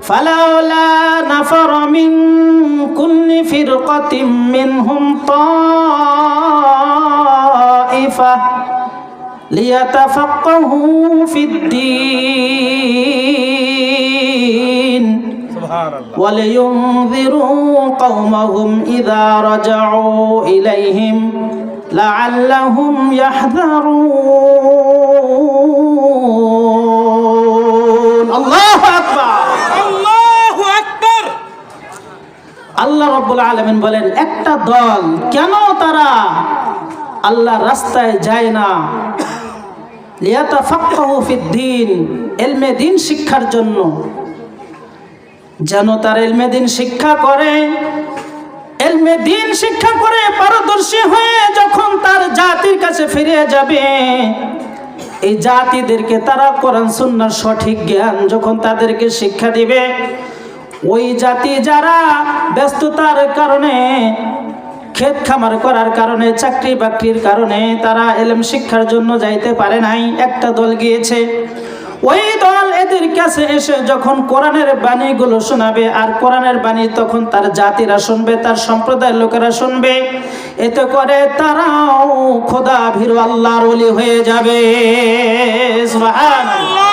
ফালাউলা নাফারা মিন কুল্লি ফিরকাতিন মিনহুম তাইফা লিয়াতাফাক্কাহু ফিদ্দীন ওয়া লিয়ুনযিরু কওমাহুম ইযা রাজাউ ইলাইহিম লাআল্লাহুম ইয়াহযারুন। আল্লাহু আকবার, আল্লাহু আকবার। আল্লাহ রাব্বুল আলামিন বলেন, একটা দল কেন তারা আল্লাহর রাস্তায় যায় না? লিয়াতাফাক্কাহু ফিদ্দীন, ইলমে দ্বীন শিক্ষার জন্য, যেন তার ইলমে দ্বীন শিক্ষা করে। ইলমে দ্বীন শিক্ষা করে পারদর্শী হয়ে যখন তার জাতির কাছে ফিরে যাবে, এই জাতিদেরকে তারা কোরআন সুন্নাহর সঠিক জ্ঞান যখন তাদেরকে শিক্ষা দিবে, ওই জাতি যারা ব্যস্ততার কারণে, ক্ষেত খামার করার কারণে, চাকরি বাকরির কারণে তারা ইলম শিক্ষার জন্য যাইতে পারে নাই, একটা দল গিয়েছে। ওই দল এদের কাছে এসে যখন কোরআনের বাণীগুলো শোনাবে, আর কোরআনের বাণী তখন তার জাতিরা শুনবে, তার সম্প্রদায়ের লোকেরা শুনবে, এতে করে তারাও খোদা ভীরু আল্লাহর ওলি হয়ে যাবে। সুবহানাল্লাহ।